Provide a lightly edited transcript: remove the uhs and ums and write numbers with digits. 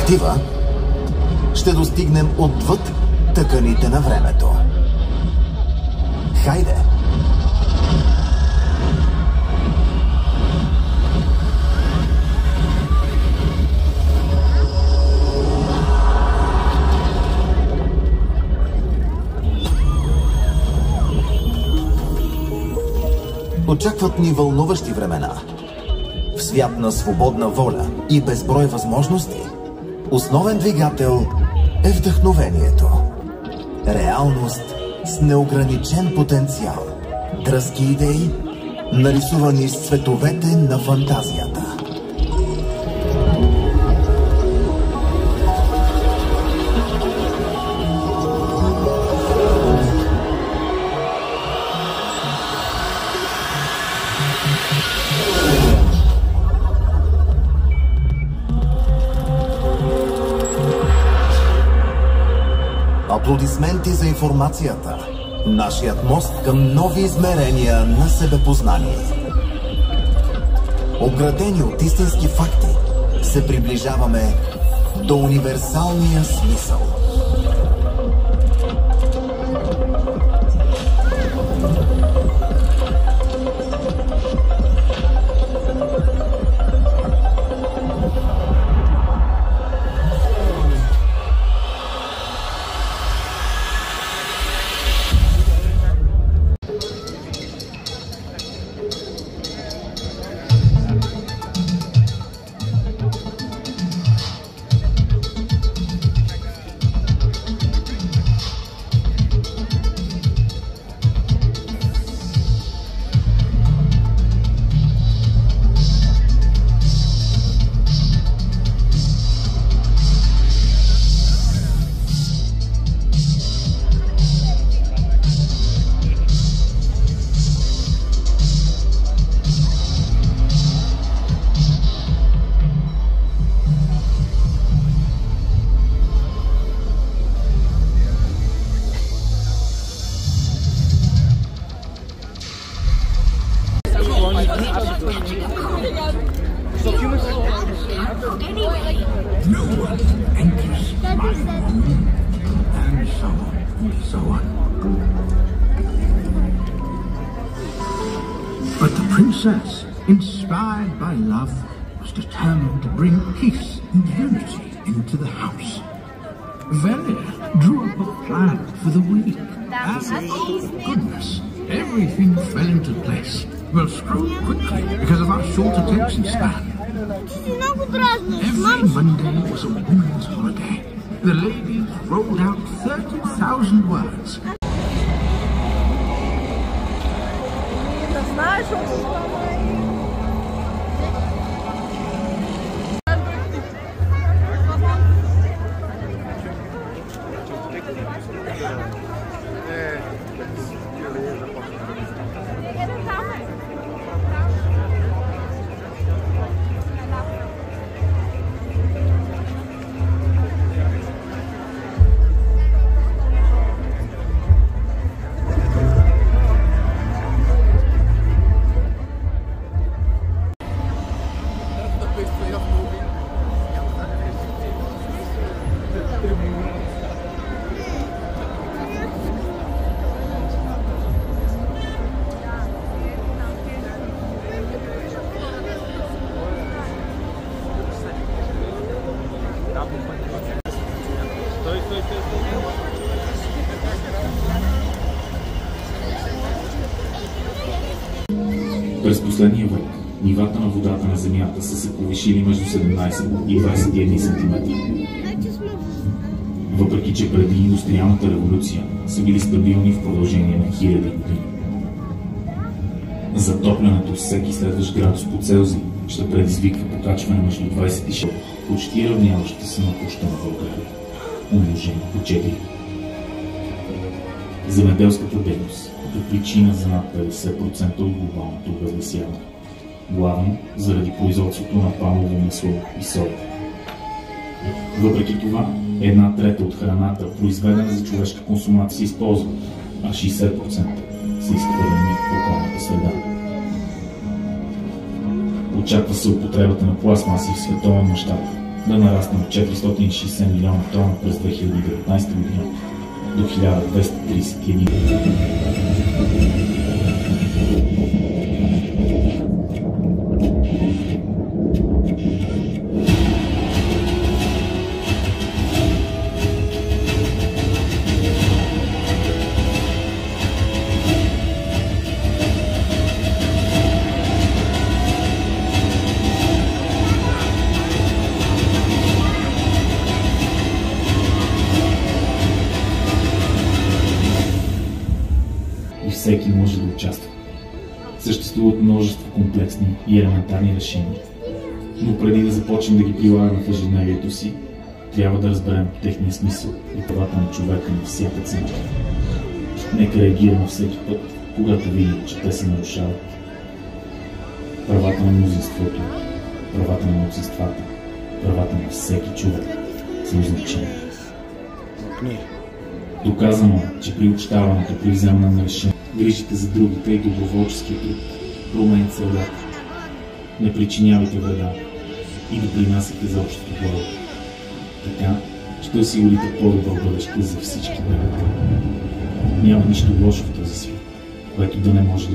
перспектива ще достигнем отвъд тъканите на времето. Хайде! Очакват ни вълнуващи времена. В свят на свободна воля и безброй възможности, основен двигател е вдъхновението. Реалност с неограничен потенциал. Дръзки идеи, нарисувани с цветовете на фантазията. Аплодисменти за информацията. Нашият мост към нови измерения на себепознание. Обградени от истински факти, се приближаваме до универсалния смисъл. No one enters my home, and so on and so on. But the princess, inspired by love, was determined to bring peace and unity into the house. Velia drew up a plan for the week, and goodness, everything fell into place. Well, screw quickly because of our short attention span. Every Monday was a woman's holiday. The ladies rolled out 30,000 words. През последния век нивата на водата на Земята са се повишили между 17 и 21 см. Въпреки че преди индустриалната революция са били стабилни в продължение на хиляди години. Затоплянето с всеки следващ градус по Целзий ще предизвиква покачване между 26 почти равняваща се на площта на България, умножено по 4. Земеделската дейност е причина за над 50% от глобалното обезлесяване, главно заради производството на палмово масло и соя. Въпреки това, 1/3 от храната, произведена за човешка консумация, се използва, а 60% са изхвърлени в околната среда. Очаква се употребата на пластмаси в световен мащаб да нарасне от 460 милиона тона през 2019 година до 1231. И всеки може да участва. Съществуват множество комплексни и елементарни решения. Но преди да започнем да ги прилагаме в ежедневието си, трябва да разберем техния смисъл и правата на човека на всяка цена. Нека реагираме всеки път, когато видим, че те се нарушават. Правата на мнозинството, правата на малцинствата, правата на всеки човек са значими. Доказано е, че приобщаването при вземане на решение, грижите за другите и доброволческия труд променят средата. Не причинявайте вреда и допринасяйте за общото благо. Така ще осигурите по-добро бъдеще за всички бебета. Няма нищо лошо в този свят, което да не може да